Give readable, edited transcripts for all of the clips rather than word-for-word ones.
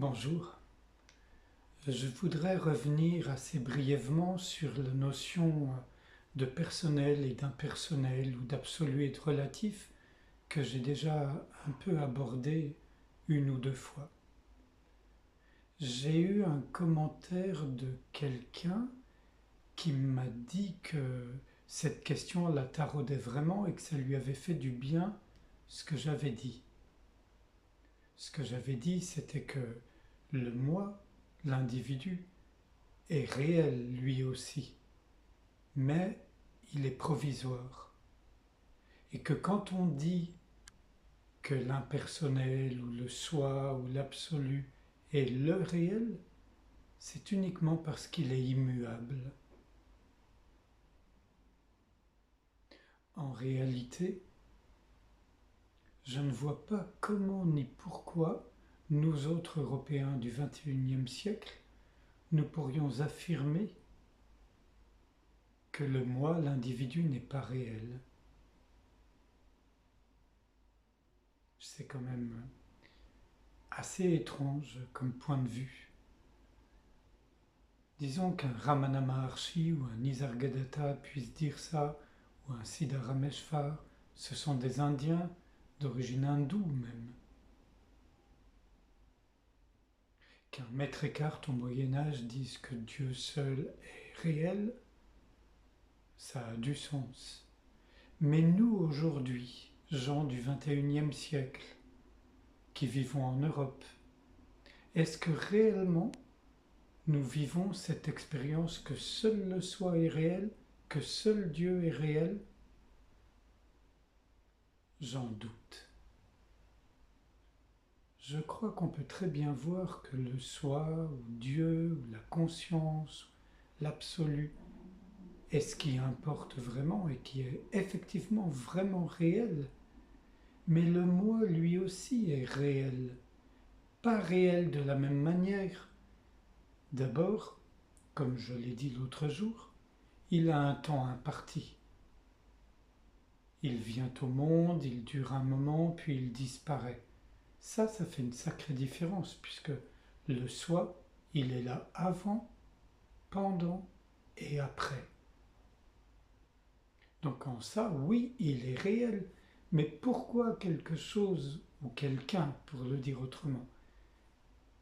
Bonjour, je voudrais revenir assez brièvement sur la notion de personnel et d'impersonnel ou d'absolu et de relatif que j'ai déjà un peu abordé une ou deux fois. J'ai eu un commentaire de quelqu'un qui m'a dit que cette question la taraudait vraiment et que ça lui avait fait du bien ce que j'avais dit. Ce que j'avais dit, c'était que le moi, l'individu, est réel lui aussi, mais il est provisoire. Et que quand on dit que l'impersonnel ou le soi ou l'absolu est le réel, c'est uniquement parce qu'il est immuable. En réalité, je ne vois pas comment ni pourquoi nous autres Européens du XXIe siècle, nous pourrions affirmer que le moi, l'individu, n'est pas réel. C'est quand même assez étrange comme point de vue. Disons qu'un Ramana Maharshi ou un Nisargadatta puisse dire ça, ou un Siddharameshwar, ce sont des Indiens d'origine hindoue même. Qu'un maître Eckhart au Moyen-Âge dise que Dieu seul est réel, ça a du sens. Mais nous aujourd'hui, gens du XXIe siècle, qui vivons en Europe, est-ce que réellement nous vivons cette expérience que seul le soi est réel, que seul Dieu est réel? J'en doute. Je crois qu'on peut très bien voir que le soi, ou Dieu, ou la conscience, l'absolu, est ce qui importe vraiment et qui est effectivement vraiment réel. Mais le moi, lui aussi, est réel. Pas réel de la même manière. D'abord, comme je l'ai dit l'autre jour, il a un temps imparti. Il vient au monde, il dure un moment, puis il disparaît. Ça fait une sacrée différence, puisque le soi, il est là avant, pendant et après. Donc en ça, oui, il est réel. Mais pourquoi quelque chose, ou quelqu'un, pour le dire autrement,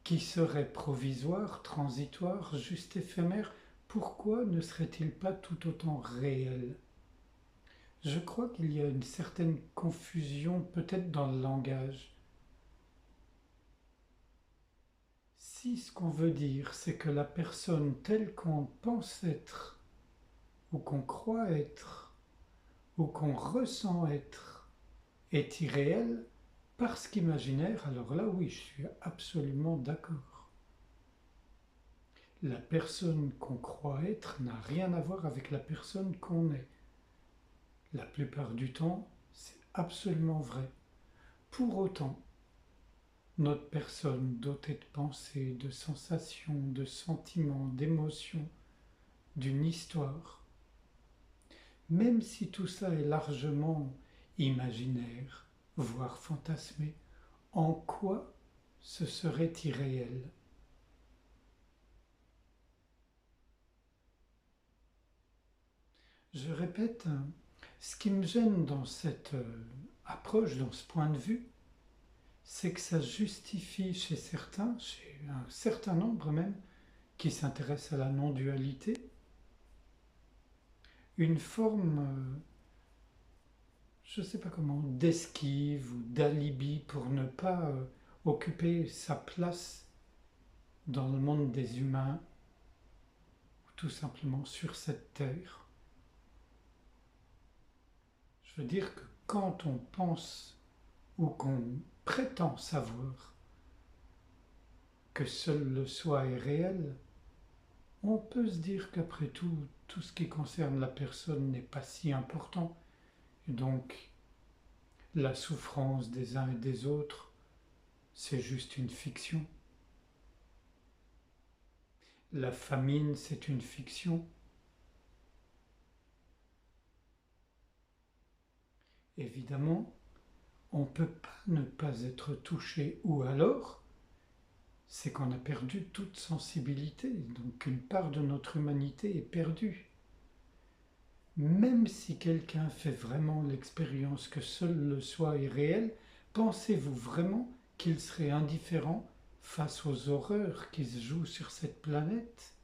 qui serait provisoire, transitoire, juste éphémère, pourquoi ne serait-il pas tout autant réel? Je crois qu'il y a une certaine confusion peut-être dans le langage. Si ce qu'on veut dire, c'est que la personne telle qu'on pense être, ou qu'on croit être, ou qu'on ressent être, est irréelle parce qu'imaginaire, alors là oui, je suis absolument d'accord. La personne qu'on croit être n'a rien à voir avec la personne qu'on est. La plupart du temps, c'est absolument vrai. Pour autant, notre personne dotée de pensées, de sensations, de sentiments, d'émotions, d'une histoire, même si tout ça est largement imaginaire, voire fantasmé, en quoi ce serait irréel? Je répète, ce qui me gêne dans cette approche, dans ce point de vue, c'est que ça justifie chez certains, chez un certain nombre même, qui s'intéressent à la non-dualité, une forme, je ne sais pas comment, d'esquive ou d'alibi pour ne pas occuper sa place dans le monde des humains, ou tout simplement sur cette terre. Je veux dire que quand on pense ou qu'on prétend savoir que seul le soi est réel, on peut se dire qu'après tout, tout ce qui concerne la personne n'est pas si important. Et donc, la souffrance des uns et des autres, c'est juste une fiction. La famine, c'est une fiction. Évidemment, on ne peut pas ne pas être touché, ou alors, c'est qu'on a perdu toute sensibilité, donc une part de notre humanité est perdue. Même si quelqu'un fait vraiment l'expérience que seul le soi est réel, pensez-vous vraiment qu'il serait indifférent face aux horreurs qui se jouent sur cette planète?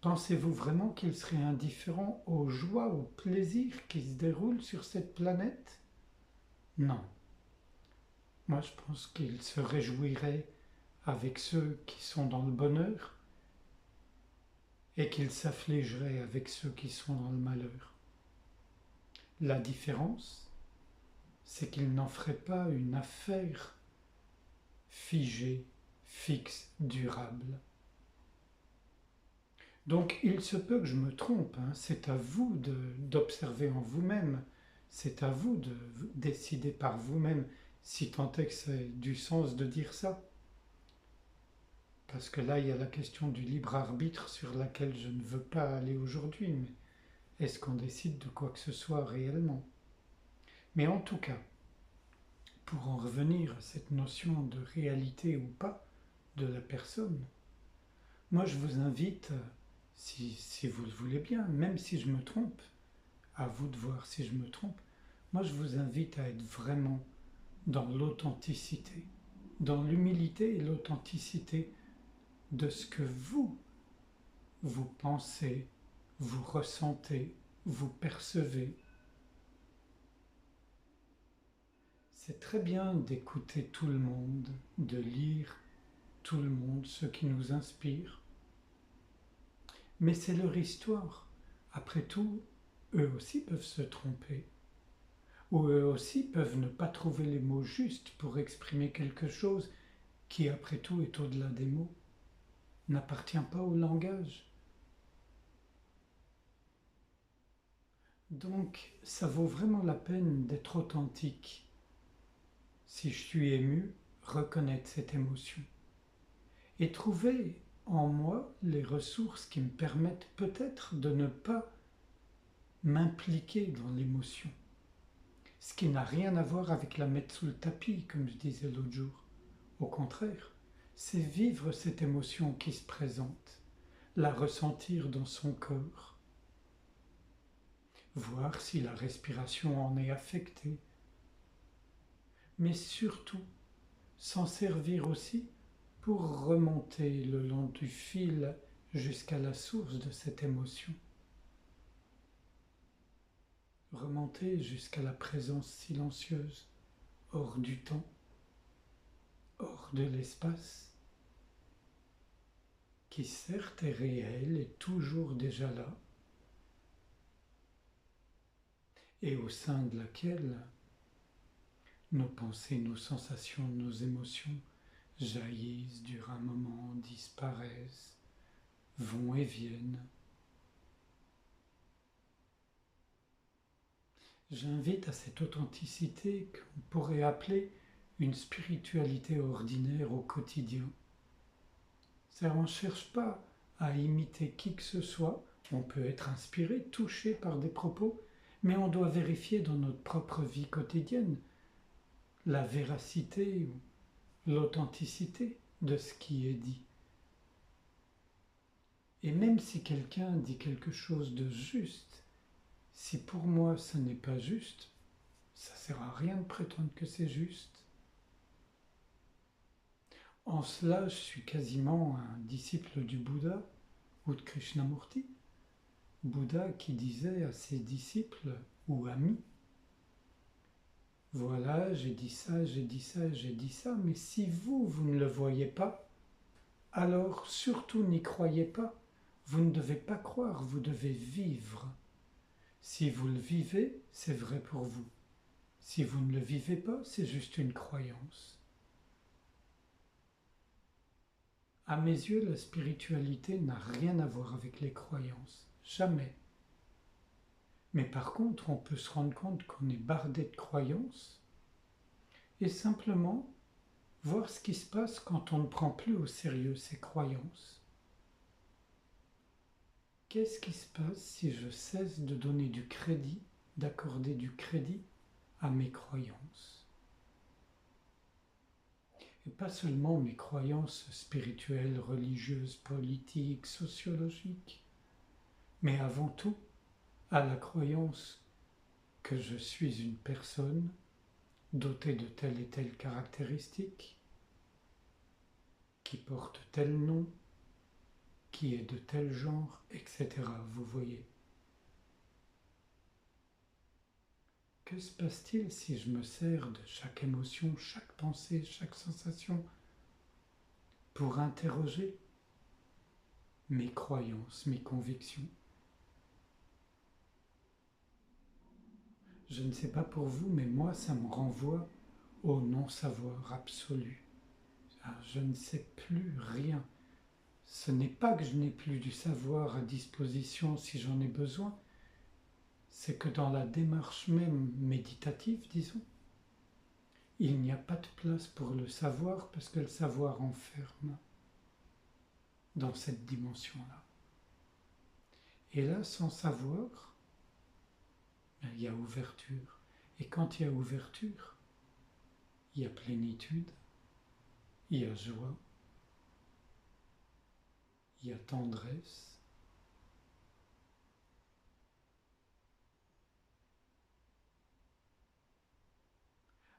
Pensez-vous vraiment qu'il serait indifférent aux joies, aux plaisirs qui se déroulent sur cette planète? Non. Moi, je pense qu'il se réjouirait avec ceux qui sont dans le bonheur et qu'il s'affligerait avec ceux qui sont dans le malheur. La différence, c'est qu'il n'en ferait pas une affaire figée, fixe, durable. Donc il se peut que je me trompe, hein. C'est à vous d'observer en vous-même, c'est à vous de décider par vous-même, si tant est que c'est du sens de dire ça. Parce que là, il y a la question du libre arbitre sur laquelle je ne veux pas aller aujourd'hui, mais est-ce qu'on décide de quoi que ce soit réellement? Mais en tout cas, pour en revenir à cette notion de réalité ou pas de la personne, moi je vous invite, si vous le voulez bien, même si je me trompe, à vous de voir si je me trompe, moi je vous invite à être vraiment dans l'authenticité, dans l'humilité et l'authenticité de ce que vous pensez, vous ressentez, vous percevez. C'est très bien d'écouter tout le monde, de lire tout le monde, ceux qui nous inspirent, mais c'est leur histoire. Après tout, eux aussi peuvent se tromper, ou eux aussi peuvent ne pas trouver les mots justes pour exprimer quelque chose qui, après tout, est au-delà des mots, n'appartient pas au langage. Donc, ça vaut vraiment la peine d'être authentique. Si je suis ému, reconnaître cette émotion et trouver en moi les ressources qui me permettent peut-être de ne pas m'impliquer dans l'émotion. Ce qui n'a rien à voir avec la mettre sous le tapis, comme je disais l'autre jour. Au contraire, c'est vivre cette émotion qui se présente, la ressentir dans son corps, voir si la respiration en est affectée, mais surtout s'en servir aussi pour remonter le long du fil jusqu'à la source de cette émotion. Remonter jusqu'à la présence silencieuse, hors du temps, hors de l'espace, qui certes est réelle et toujours déjà là, et au sein de laquelle nos pensées, nos sensations, nos émotions jaillissent, durent un moment, disparaissent, vont et viennent. J'invite à cette authenticité qu'on pourrait appeler une spiritualité ordinaire au quotidien. C'est-à-dire on ne cherche pas à imiter qui que ce soit, on peut être inspiré, touché par des propos, mais on doit vérifier dans notre propre vie quotidienne la véracité ou l'authenticité de ce qui est dit. Et même si quelqu'un dit quelque chose de juste, si pour moi ce n'est pas juste, ça ne sert à rien de prétendre que c'est juste. En cela, je suis quasiment un disciple du Bouddha ou de Krishnamurti. Bouddha qui disait à ses disciples ou amis, voilà, j'ai dit ça, j'ai dit ça, j'ai dit ça, mais si vous ne le voyez pas, alors surtout n'y croyez pas. Vous ne devez pas croire, vous devez vivre. Si vous le vivez, c'est vrai pour vous. Si vous ne le vivez pas, c'est juste une croyance. À mes yeux, la spiritualité n'a rien à voir avec les croyances. Jamais. Mais par contre, on peut se rendre compte qu'on est bardé de croyances et simplement voir ce qui se passe quand on ne prend plus au sérieux ces croyances. Qu'est-ce qui se passe si je cesse de donner du crédit, d'accorder du crédit à mes croyances? Et pas seulement mes croyances spirituelles, religieuses, politiques, sociologiques, mais avant tout à la croyance que je suis une personne dotée de telle et telle caractéristique, qui porte tel nom, qui est de tel genre, etc. Vous voyez. Que se passe-t-il si je me sers de chaque émotion, chaque pensée, chaque sensation pour interroger mes croyances, mes convictions? Je ne sais pas pour vous, mais moi, ça me renvoie au non-savoir absolu. Je ne sais plus rien. Ce n'est pas que je n'ai plus du savoir à disposition si j'en ai besoin, c'est que dans la démarche même méditative, disons, il n'y a pas de place pour le savoir parce que le savoir enferme dans cette dimension-là. Et là, sans savoir, il y a ouverture. Et quand il y a ouverture, il y a plénitude, il y a joie, il y a tendresse.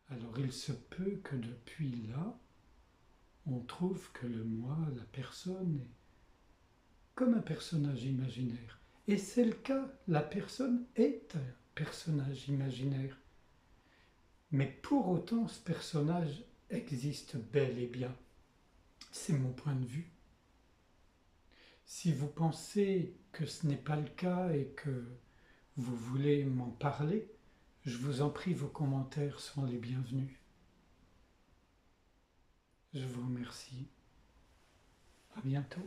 Alors il se peut que depuis là, on trouve que le moi, la personne, est comme un personnage imaginaire. Et c'est le cas, la personne est un personnage imaginaire. Mais pour autant, ce personnage existe bel et bien. C'est mon point de vue. Si vous pensez que ce n'est pas le cas et que vous voulez m'en parler, je vous en prie, vos commentaires sont les bienvenus. Je vous remercie. À bientôt.